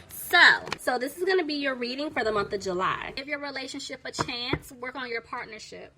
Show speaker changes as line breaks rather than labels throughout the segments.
So this is going to be your reading for the month of July. Give your relationship a chance. Work on your partnership.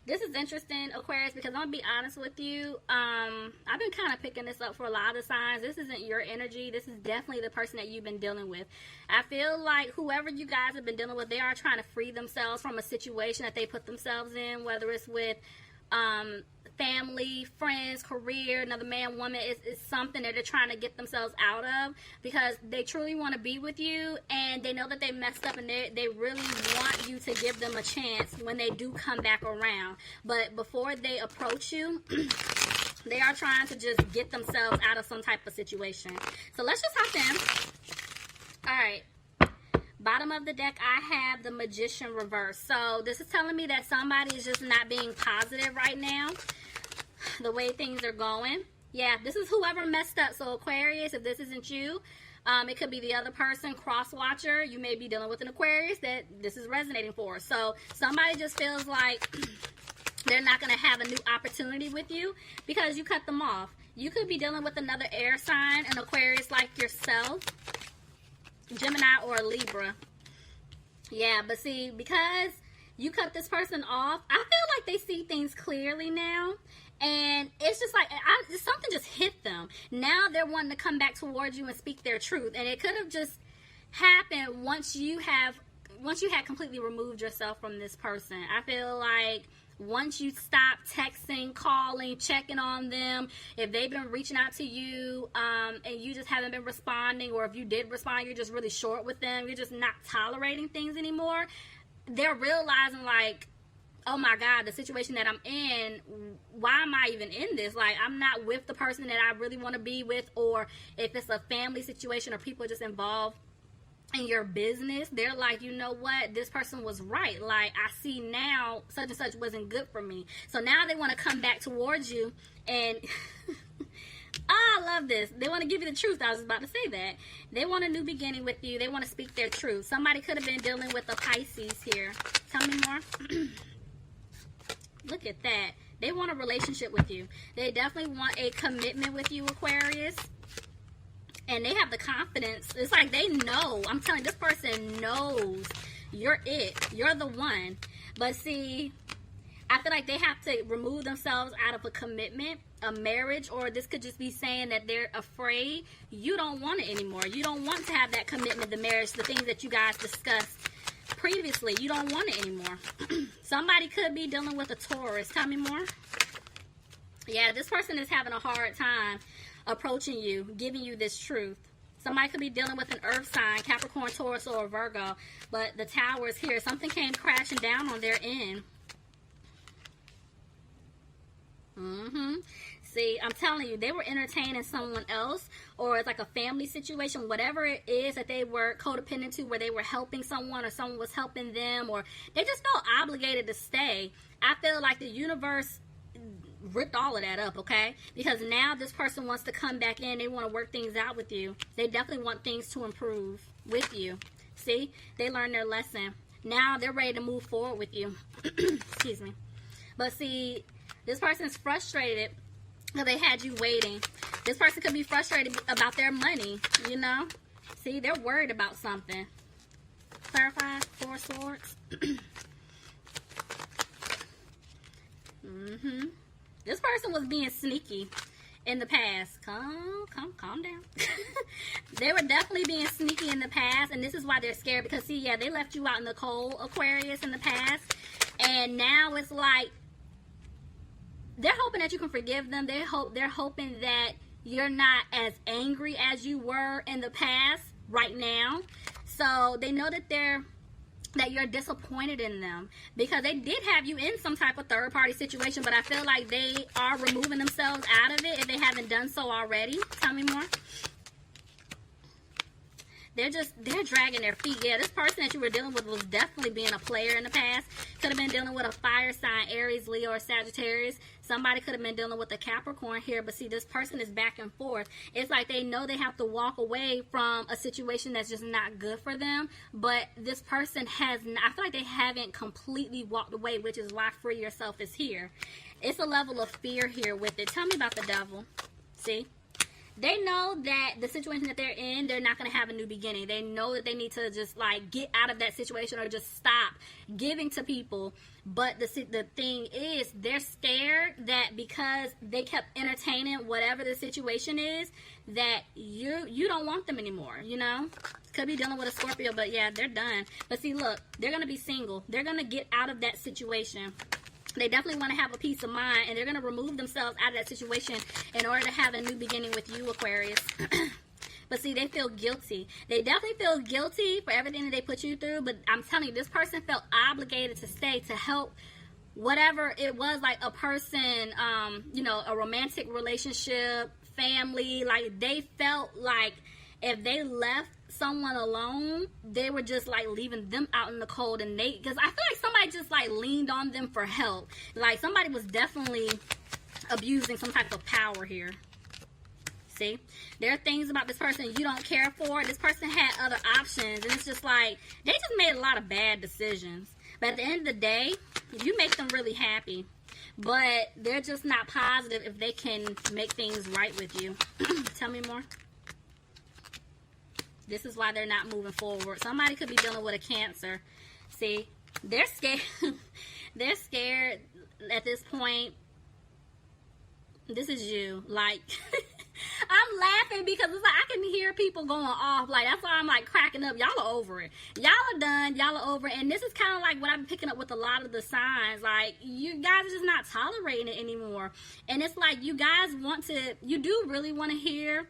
This is interesting, Aquarius, because I'm going to be honest with you. I've been kind of picking this up for a lot of signs. This isn't your energy. This is definitely the person that you've been dealing with. I feel like whoever you guys have been dealing with, they are trying to free themselves from a situation that they put themselves in, whether it's with family, friends, career, another man, woman. Is something that they're trying to get themselves out of because they truly want to be with you, and they know that they messed up, and they really want you to give them a chance when they do come back around. But before they approach you, they are trying to just get themselves out of some type of situation. So let's just hop in. All right. Bottom of the deck, I have the Magician reverse. So this is telling me that somebody is just not being positive right now, the way things are going. Yeah, this is whoever messed up. So Aquarius, if this isn't you, it could be the other person, cross watcher. You may be dealing with an Aquarius that this is resonating for. So somebody just feels like they're not going to have a new opportunity with you because you cut them off. You could be dealing with another air sign, an Aquarius like yourself, Gemini or a Libra. Yeah, but see, because you cut this person off, I feel like they see things clearly now. And it's just like, something just hit them. Now they're wanting to come back towards you and speak their truth. And it could have just happened once you had completely removed yourself from this person. I feel like once you stop texting, calling, checking on them, if they've been reaching out to you and you just haven't been responding, or if you did respond, you're just really short with them, you're just not tolerating things anymore, they're realizing like, oh my God, the situation that I'm in, why am I even in this? Like, I'm not with the person that I really want to be with. Or if it's a family situation or people just involved in your business, they're like, you know what, this person was right. Like, I see now such and such wasn't good for me. So now they want to come back towards you and I love this. They want to give you the truth. I was about to say that. They want a new beginning with you. They want to speak their truth. Somebody could have been dealing with a Pisces here. Tell me more. Look at that. They want a relationship with you. They definitely want a commitment with you, Aquarius. And they have the confidence. It's like they know. I'm telling you, this person knows you're it. You're the one. But see, I feel like they have to remove themselves out of a commitment, a marriage, or this could just be saying that they're afraid. You don't want it anymore. You don't want to have that commitment, the marriage, the things that you guys discussed previously. You don't want it anymore. Somebody could be dealing with a Taurus. Tell me more. Yeah, this person is having a hard time approaching you, giving you this truth. Somebody could be dealing with an earth sign, Capricorn, Taurus, or a Virgo. But the Tower is here. Something came crashing down on their end. See, I'm telling you, they were entertaining someone else, or it's like a family situation, whatever it is that they were codependent to, where they were helping someone or someone was helping them, or they just felt obligated to stay. I feel like the universe ripped all of that up, okay? Because now this person wants to come back in. They want to work things out with you. They definitely want things to improve with you. See, they learned their lesson. Now they're ready to move forward with you. Excuse me. But see, this person is frustrated because they had you waiting. This person could be frustrated about their money, you know? See, they're worried about something. Clarify, Four of Swords. This person was being sneaky in the past. Calm down. They were definitely being sneaky in the past, and this is why they're scared. Because, see, yeah, they left you out in the cold, Aquarius, in the past. And now it's like, they're hoping that you can forgive them. They're hoping that you're not as angry as you were in the past right now. So they know that you're disappointed in them, because they did have you in some type of third-party situation, but I feel like they are removing themselves out of it if they haven't done so already. Tell me more. They're dragging their feet. Yeah, this person that you were dealing with was definitely being a player in the past. Could have been dealing with a fire sign, Aries, Leo, or Sagittarius. Somebody could have been dealing with a Capricorn here, but see, this person is back and forth. It's like they know they have to walk away from a situation that's just not good for them, but this person I feel like they haven't completely walked away, which is why Free Yourself is here. It's a level of fear here with it. Tell me about the Devil. See? They know that the situation that they're in, they're not going to have a new beginning. They know that they need to just like get out of that situation or just stop giving to people. But the thing is, they're scared that because they kept entertaining whatever the situation is, that you don't want them anymore, you know? Could be dealing with a Scorpio, but yeah, they're done. But see, look, they're going to be single. They're going to get out of that situation. They definitely want to have a peace of mind, and they're going to remove themselves out of that situation in order to have a new beginning with you, Aquarius. But see, they feel guilty. They definitely feel guilty for everything that they put you through, but I'm telling you, this person felt obligated to stay to help whatever it was, like a person, you know, a romantic relationship, family. Like, they felt like if they left someone alone, they were just like leaving them out in the cold. And they, because I feel like somebody just like leaned on them for help. Like, somebody was definitely abusing some type of power here. See, there are things about this person you don't care for. This person had other options, and it's just like they just made a lot of bad decisions. But at the end of the day, you make them really happy, but they're just not positive if they can make things right with you. Tell me more. This is why they're not moving forward. Somebody could be dealing with a Cancer. See, they're scared. They're scared at this point. This is you. Like, I'm laughing because it's like I can hear people going off. Like, that's why I'm like cracking up. Y'all are over it. Y'all are done. Y'all are over it. And this is kind of like what I'm picking up with a lot of the signs. Like, you guys are just not tolerating it anymore. And it's like you guys want to, you do really want to hear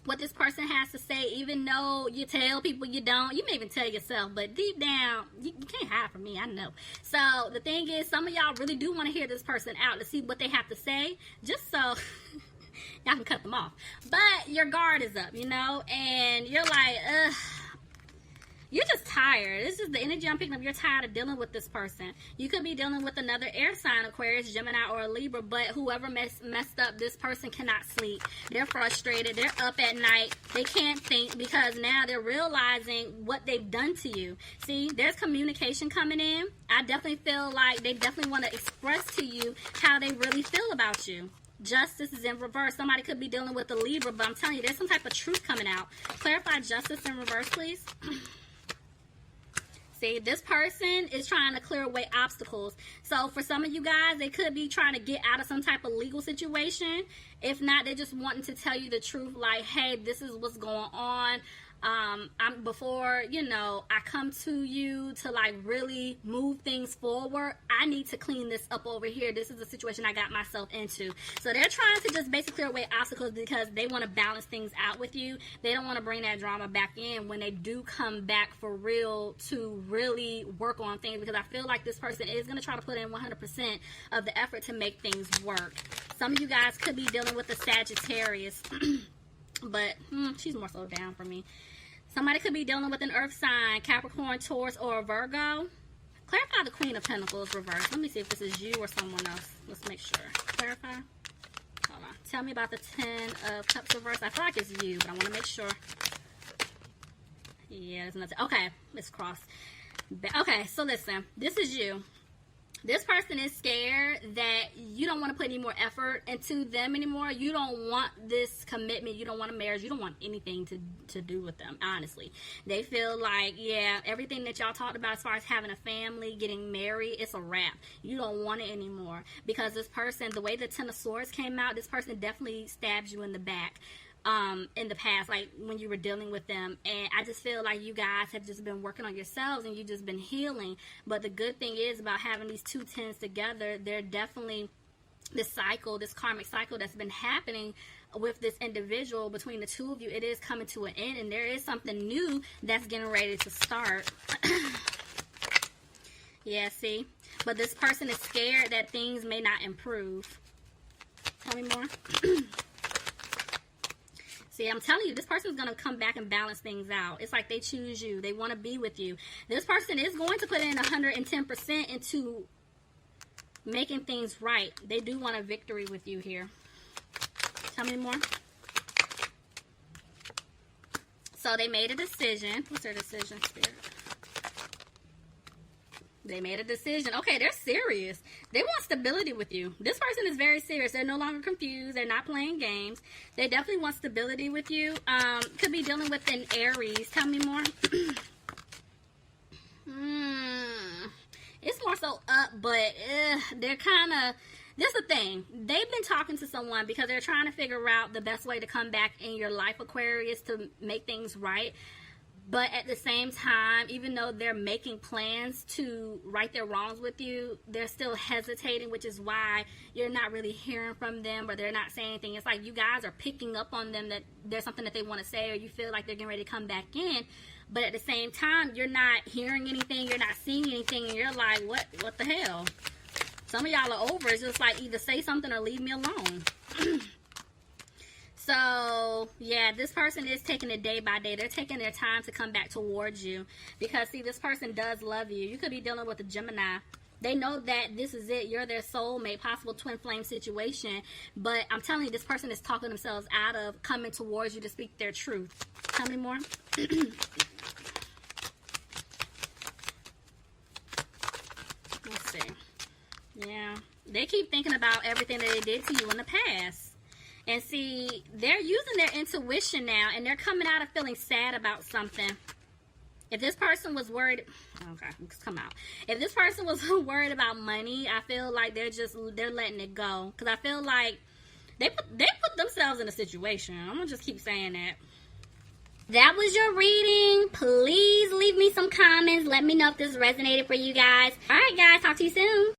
what this person has to say, even though you tell people you don't. You may even tell yourself, but deep down, you can't hide from me, I know. So the thing is, some of y'all really do want to hear this person out to see what they have to say, just so y'all can cut them off. But your guard is up, you know, and you're like, ugh. You're just tired. This is the energy I'm picking up. You're tired of dealing with this person. You could be dealing with another air sign, Aquarius, Gemini, or a Libra, but whoever messed up, this person cannot sleep. They're frustrated. They're up at night. They can't think because now they're realizing what they've done to you. See, there's communication coming in. I definitely feel like they definitely want to express to you how they really feel about you. Justice is in reverse. Somebody could be dealing with a Libra, but I'm telling you, there's some type of truth coming out. Clarify justice in reverse, please. See, this person is trying to clear away obstacles. So for some of you guys, they could be trying to get out of some type of legal situation. If not, they're just wanting to tell you the truth. Like, hey, this is what's going on. Before, you know, I come to you to like really move things forward, I need to clean this up over here. This is the situation I got myself into. So they're trying to just basically clear away obstacles because they want to balance things out with you. They don't want to bring that drama back in when they do come back for real to really work on things, because I feel like this person is going to try to put in 100% of the effort to make things work. Some of you guys could be dealing with a Sagittarius. But she's more so down for me. Somebody could be dealing with an earth sign, Capricorn, Taurus, or a Virgo. Clarify the Queen of Pentacles reverse. Let me see if this is you or someone else. Let's make sure. Clarify. Hold on. Tell me about the 10 of Cups reverse. I feel like it's you, but I want to make sure. Yeah, there's nothing. Okay, it's crossed. Okay, so listen. This is you. This person is scared that you don't want to put any more effort into them anymore. You don't want this commitment. You don't want a marriage. You don't want anything to do with them, honestly. They feel like, yeah, everything that y'all talked about as far as having a family, getting married, it's a wrap. You don't want it anymore. Because this person, the way the Ten of Swords came out, this person definitely stabs you in the back. In the past, like when you were dealing with them. And I just feel like you guys have just been working on yourselves and you've just been healing. But the good thing is about having these two tens together, they're definitely this cycle, this karmic cycle that's been happening with this individual between the two of you. It is coming to an end, and there is something new that's getting ready to start. Yeah, see? But this person is scared that things may not improve. Tell me more. See, I'm telling you, this person is going to come back and balance things out. It's like they choose you. They want to be with you. This person is going to put in 110% into making things right. They do want a victory with you here. Tell me more. So they made a decision. What's their decision, Spirit? They made a decision. Okay, they're serious. They want stability with you. This person is very serious. They're no longer confused. They're not playing games. They definitely want stability with you. Could be dealing with an Aries. Tell me more. It's more so up, but they're kind of... This is the thing. They've been talking to someone because they're trying to figure out the best way to come back in your life, Aquarius, to make things right. But at the same time, even though they're making plans to right their wrongs with you, they're still hesitating, which is why you're not really hearing from them, or they're not saying anything. It's like you guys are picking up on them that there's something that they want to say, or you feel like they're getting ready to come back in. But at the same time, you're not hearing anything, you're not seeing anything, and you're like, what the hell? Some of y'all are over. It's just like either say something or leave me alone. So, yeah, this person is taking it day by day. They're taking their time to come back towards you. Because, see, this person does love you. You could be dealing with a Gemini. They know that this is it. You're their soulmate, possible twin flame situation. But I'm telling you, this person is talking themselves out of coming towards you to speak their truth. How many more? Let's see. Yeah. They keep thinking about everything that they did to you in the past. And see, they're using their intuition now, and they're coming out of feeling sad about something. If this person was worried, okay, let's come out. If this person was worried about money, I feel like they're letting it go. Because I feel like they put themselves in a situation. I'm going to just keep saying that. That was your reading. Please leave me some comments. Let me know if this resonated for you guys. All right, guys. Talk to you soon.